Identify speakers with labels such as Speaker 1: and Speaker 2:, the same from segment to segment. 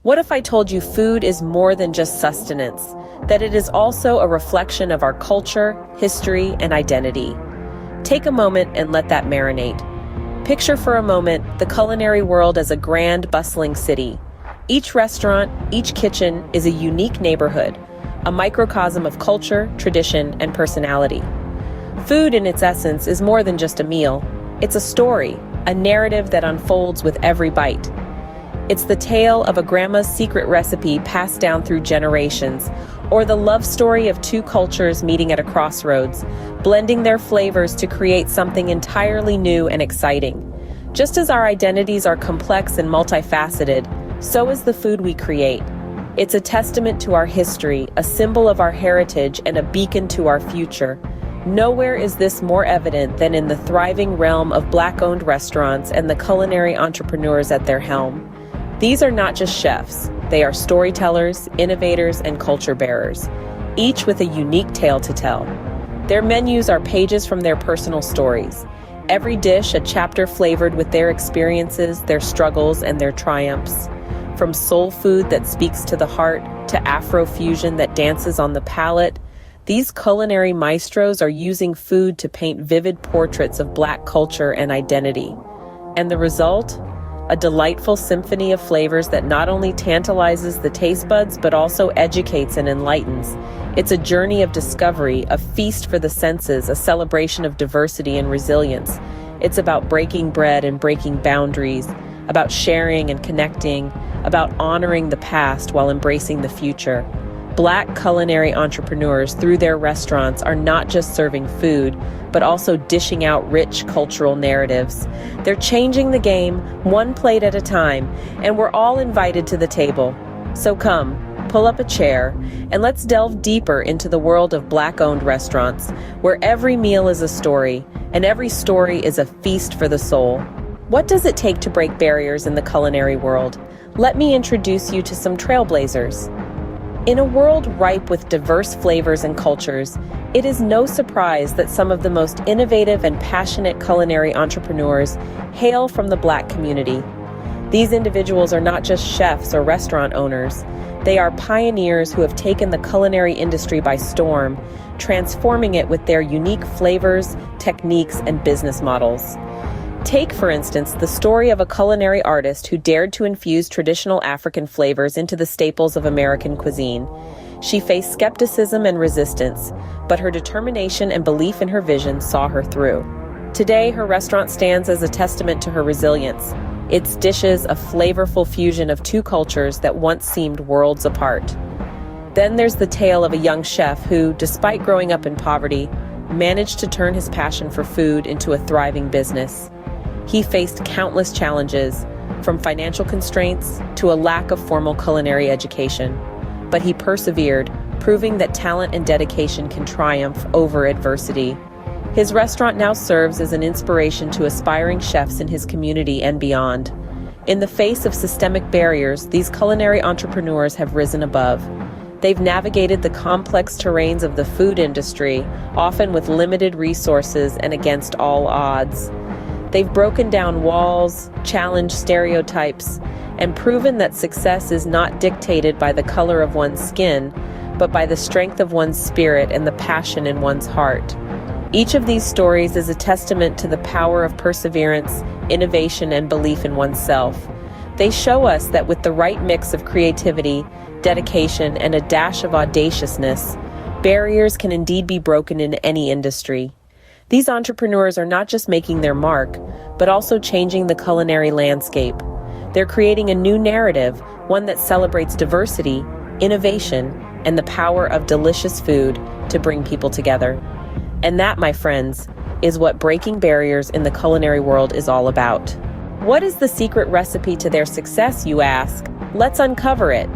Speaker 1: What if I told you food is more than just sustenance, that it is also a reflection of our culture, history, and identity? Take a moment and let that marinate. Picture for a moment the culinary world as a grand, bustling city. Each restaurant, each kitchen is a unique neighborhood, a microcosm of culture, tradition, and personality. Food, in its essence, is more than just a meal. It's a story, a narrative that unfolds with every bite. It's the tale of a grandma's secret recipe passed down through generations, or the love story of two cultures meeting at a crossroads, blending their flavors to create something entirely new and exciting. Just as our identities are complex and multifaceted, so is the food we create. It's a testament to our history, a symbol of our heritage, and a beacon to our future. Nowhere is this more evident than in the thriving realm of Black-owned restaurants and the culinary entrepreneurs at their helm. These are not just chefs, they are storytellers, innovators, and culture bearers, each with a unique tale to tell. Their menus are pages from their personal stories, every dish a chapter flavored with their experiences, their struggles, and their triumphs. From soul food that speaks to the heart to Afro-fusion that dances on the palate, these culinary maestros are using food to paint vivid portraits of Black culture and identity. And the result? A delightful symphony of flavors that not only tantalizes the taste buds but also educates and enlightens. It's a journey of discovery, a feast for the senses, a celebration of diversity and resilience. It's about breaking bread and breaking boundaries, about sharing and connecting, about honoring the past while embracing the future. Black culinary entrepreneurs, through their restaurants, are not just serving food, but also dishing out rich cultural narratives. They're changing the game, one plate at a time, and we're all invited to the table. So come, pull up a chair, and let's delve deeper into the world of Black-owned restaurants, where every meal is a story, and every story is a feast for the soul. What does it take to break barriers in the culinary world? Let me introduce you to some trailblazers. In a world ripe with diverse flavors and cultures, it is no surprise that some of the most innovative and passionate culinary entrepreneurs hail from the Black community. These individuals are not just chefs or restaurant owners. They are pioneers who have taken the culinary industry by storm, transforming it with their unique flavors, techniques, and business models. Take, for instance, the story of a culinary artist who dared to infuse traditional African flavors into the staples of American cuisine. She faced skepticism and resistance, but her determination and belief in her vision saw her through. Today, her restaurant stands as a testament to her resilience. Its dishes a flavorful fusion of two cultures that once seemed worlds apart. Then there's the tale of a young chef who, despite growing up in poverty, managed to turn his passion for food into a thriving business. He faced countless challenges, from financial constraints to a lack of formal culinary education. But he persevered, proving that talent and dedication can triumph over adversity. His restaurant now serves as an inspiration to aspiring chefs in his community and beyond. In the face of systemic barriers, these culinary entrepreneurs have risen above. They've navigated the complex terrains of the food industry, often with limited resources and against all odds. They've broken down walls, challenged stereotypes, and proven that success is not dictated by the color of one's skin, but by the strength of one's spirit and the passion in one's heart. Each of these stories is a testament to the power of perseverance, innovation, and belief in oneself. They show us that with the right mix of creativity, dedication, and a dash of audaciousness, barriers can indeed be broken in any industry. These entrepreneurs are not just making their mark, but also changing the culinary landscape. They're creating a new narrative, one that celebrates diversity, innovation, and the power of delicious food to bring people together. And that, my friends, is what breaking barriers in the culinary world is all about. What is the secret recipe to their success, you ask? Let's uncover it.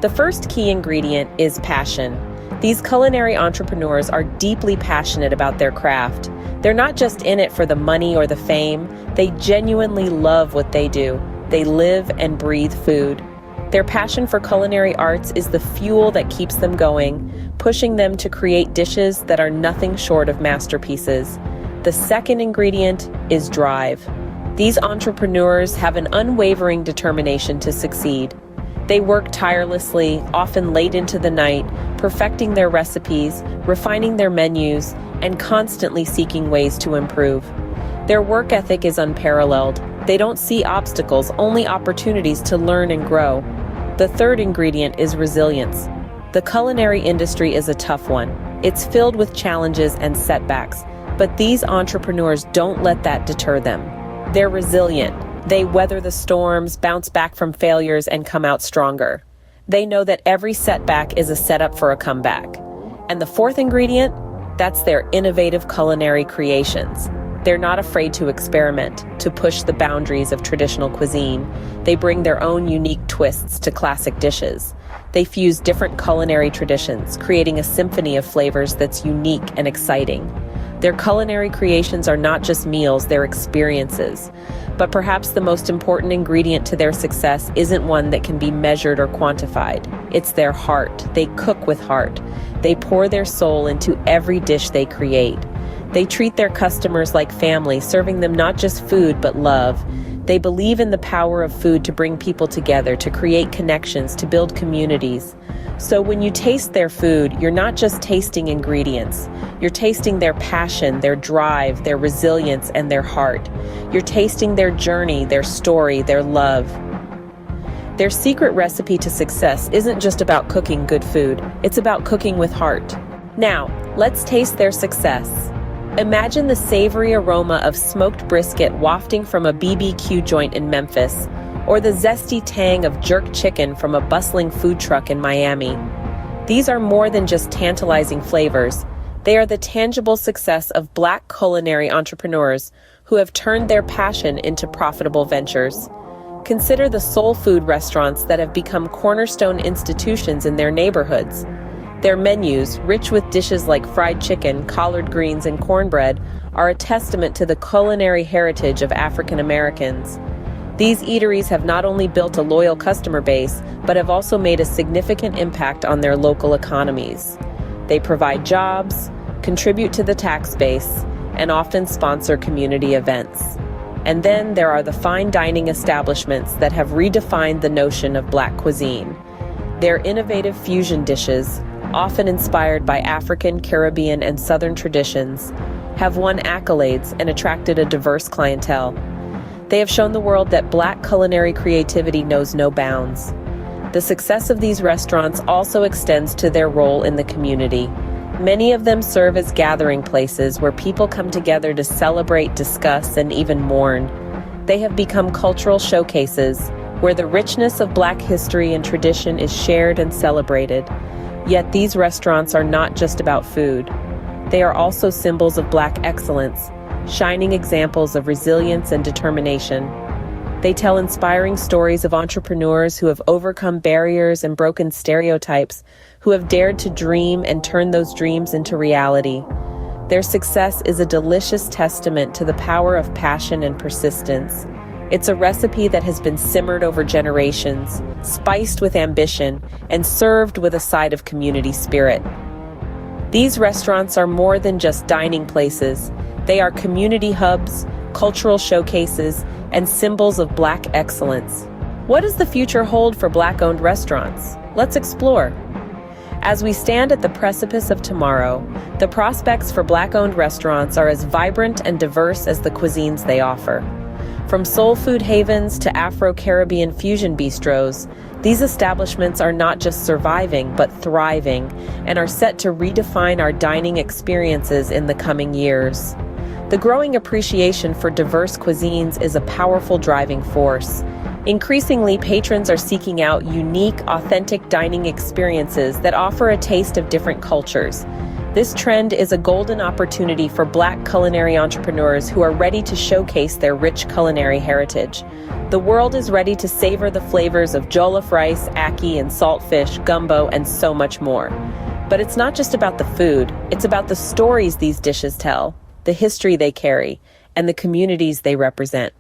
Speaker 1: The first key ingredient is passion. These culinary entrepreneurs are deeply passionate about their craft. They're not just in it for the money or the fame. They genuinely love what they do. They live and breathe food. Their passion for culinary arts is the fuel that keeps them going, pushing them to create dishes that are nothing short of masterpieces. The second ingredient is drive. These entrepreneurs have an unwavering determination to succeed. They work tirelessly, often late into the night, perfecting their recipes, refining their menus, and constantly seeking ways to improve. Their work ethic is unparalleled. They don't see obstacles, only opportunities to learn and grow. The third ingredient is resilience. The culinary industry is a tough one. It's filled with challenges and setbacks, but these entrepreneurs don't let that deter them. They're resilient. They weather the storms, bounce back from failures, and come out stronger. They know that every setback is a setup for a comeback. And the fourth ingredient? That's their innovative culinary creations. They're not afraid to experiment, to push the boundaries of traditional cuisine. They bring their own unique twists to classic dishes. They fuse different culinary traditions, creating a symphony of flavors that's unique and exciting. Their culinary creations are not just meals, they're experiences. But perhaps the most important ingredient to their success isn't one that can be measured or quantified. It's their heart. They cook with heart. They pour their soul into every dish they create. They treat their customers like family, serving them not just food, but love. They believe in the power of food to bring people together, to create connections, to build communities. So when you taste their food, you're not just tasting ingredients. You're tasting their passion, their drive, their resilience, and their heart. You're tasting their journey, their story, their love. Their secret recipe to success isn't just about cooking good food. It's about cooking with heart. Now, let's taste their success. Imagine the savory aroma of smoked brisket wafting from a BBQ joint in Memphis, or the zesty tang of jerk chicken from a bustling food truck in Miami. These are more than just tantalizing flavors. They are the tangible success of Black culinary entrepreneurs who have turned their passion into profitable ventures. Consider the soul food restaurants that have become cornerstone institutions in their neighborhoods. Their menus, rich with dishes like fried chicken, collard greens, and cornbread, are a testament to the culinary heritage of African Americans. These eateries have not only built a loyal customer base, but have also made a significant impact on their local economies. They provide jobs, contribute to the tax base, and often sponsor community events. And then there are the fine dining establishments that have redefined the notion of Black cuisine. Their innovative fusion dishes, often inspired by African, Caribbean, and Southern traditions, have won accolades and attracted a diverse clientele. They have shown the world that Black culinary creativity knows no bounds. The success of these restaurants also extends to their role in the community. Many of them serve as gathering places where people come together to celebrate, discuss, and even mourn. They have become cultural showcases where the richness of Black history and tradition is shared and celebrated. Yet these restaurants are not just about food. They are also symbols of Black excellence, shining examples of resilience and determination. They tell inspiring stories of entrepreneurs who have overcome barriers and broken stereotypes, who have dared to dream and turn those dreams into reality. Their success is a delicious testament to the power of passion and persistence. It's a recipe that has been simmered over generations, spiced with ambition, and served with a side of community spirit. These restaurants are more than just dining places. They are community hubs, cultural showcases, and symbols of Black excellence. What does the future hold for Black-owned restaurants? Let's explore. As we stand at the precipice of tomorrow, the prospects for Black-owned restaurants are as vibrant and diverse as the cuisines they offer. From soul food havens to Afro-Caribbean fusion bistros, these establishments are not just surviving, but thriving, and are set to redefine our dining experiences in the coming years. The growing appreciation for diverse cuisines is a powerful driving force. Increasingly, patrons are seeking out unique, authentic dining experiences that offer a taste of different cultures. This trend is a golden opportunity for Black culinary entrepreneurs who are ready to showcase their rich culinary heritage. The world is ready to savor the flavors of jollof rice, ackee, and saltfish, gumbo, and so much more. But it's not just about the food, it's about the stories these dishes tell, the history they carry, and the communities they represent.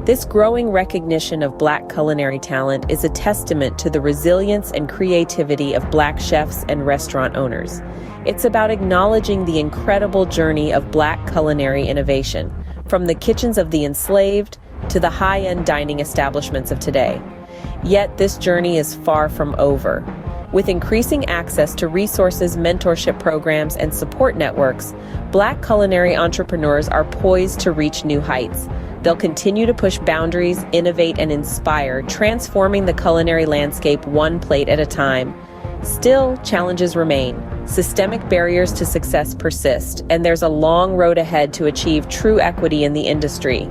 Speaker 1: This growing recognition of Black culinary talent is a testament to the resilience and creativity of Black chefs and restaurant owners. It's about acknowledging the incredible journey of Black culinary innovation, from the kitchens of the enslaved to the high-end dining establishments of today. Yet this journey is far from over. With increasing access to resources, mentorship programs, and support networks, Black culinary entrepreneurs are poised to reach new heights. They'll continue to push boundaries, innovate, and inspire, transforming the culinary landscape one plate at a time. Still, challenges remain. Systemic barriers to success persist, and there's a long road ahead to achieve true equity in the industry.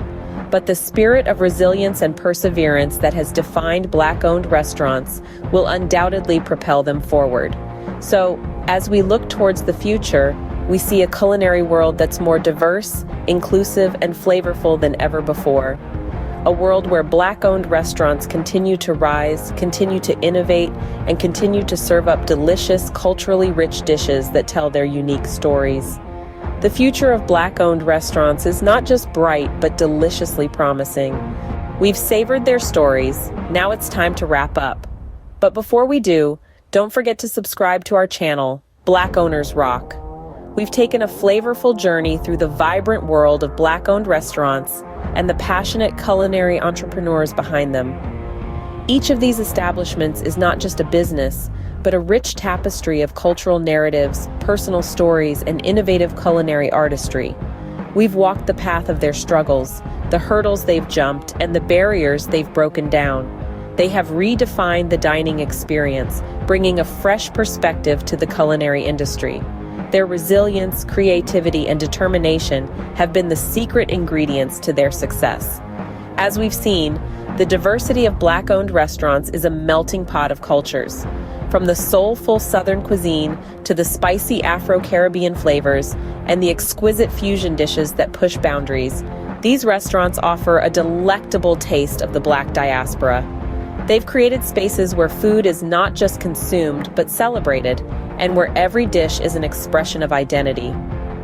Speaker 1: But the spirit of resilience and perseverance that has defined Black-owned restaurants will undoubtedly propel them forward. So, as we look towards the future, we see a culinary world that's more diverse, inclusive, and flavorful than ever before. A world where Black-owned restaurants continue to rise, continue to innovate, and continue to serve up delicious, culturally rich dishes that tell their unique stories. The future of Black-owned restaurants is not just bright, but deliciously promising. We've savored their stories, now it's time to wrap up. But before we do, don't forget to subscribe to our channel, Black Owners Rock. We've taken a flavorful journey through the vibrant world of Black-owned restaurants and the passionate culinary entrepreneurs behind them. Each of these establishments is not just a business, but a rich tapestry of cultural narratives, personal stories, and innovative culinary artistry. We've walked the path of their struggles, the hurdles they've jumped, and the barriers they've broken down. They have redefined the dining experience, bringing a fresh perspective to the culinary industry. Their resilience, creativity, and determination have been the secret ingredients to their success. As we've seen, the diversity of Black-owned restaurants is a melting pot of cultures. From the soulful Southern cuisine to the spicy Afro-Caribbean flavors and the exquisite fusion dishes that push boundaries, these restaurants offer a delectable taste of the Black diaspora. They've created spaces where food is not just consumed, but celebrated, and where every dish is an expression of identity.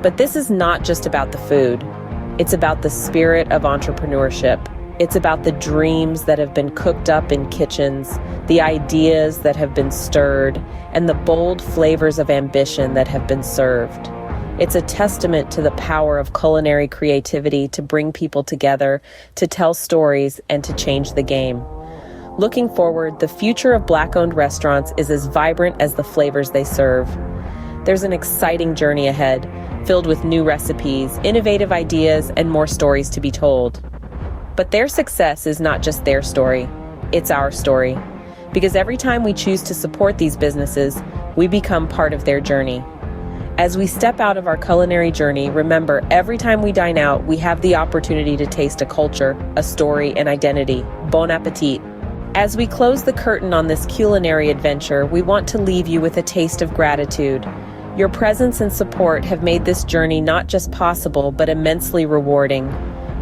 Speaker 1: But this is not just about the food. It's about the spirit of entrepreneurship. It's about the dreams that have been cooked up in kitchens, the ideas that have been stirred, and the bold flavors of ambition that have been served. It's a testament to the power of culinary creativity to bring people together, to tell stories, and to change the game. Looking forward, the future of Black-owned restaurants is as vibrant as the flavors they serve. There's an exciting journey ahead, filled with new recipes, innovative ideas, and more stories to be told. But their success is not just their story, it's our story. Because every time we choose to support these businesses, we become part of their journey. As we step out of our culinary journey, remember, every time we dine out, we have the opportunity to taste a culture, a story, and identity. Bon appetit. As we close the curtain on this culinary adventure, we want to leave you with a taste of gratitude. Your presence and support have made this journey not just possible, but immensely rewarding.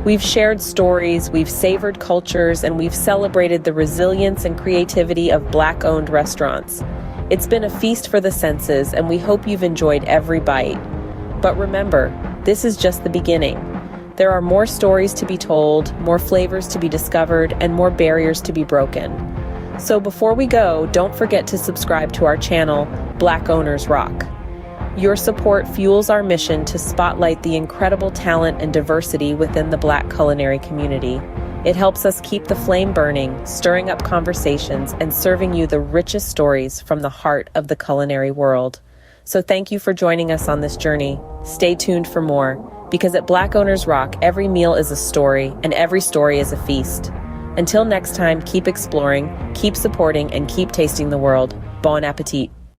Speaker 1: We've shared stories, we've savored cultures, and we've celebrated the resilience and creativity of Black-owned restaurants. It's been a feast for the senses, and we hope you've enjoyed every bite. But remember, this is just the beginning. There are more stories to be told, more flavors to be discovered, and more barriers to be broken. So before we go, don't forget to subscribe to our channel, Black Owners Rock. Your support fuels our mission to spotlight the incredible talent and diversity within the Black culinary community. It helps us keep the flame burning, stirring up conversations, and serving you the richest stories from the heart of the culinary world. So thank you for joining us on this journey. Stay tuned for more, because at Black Owners Rock, every meal is a story, and every story is a feast. Until next time, keep exploring, keep supporting, and keep tasting the world. Bon appetit.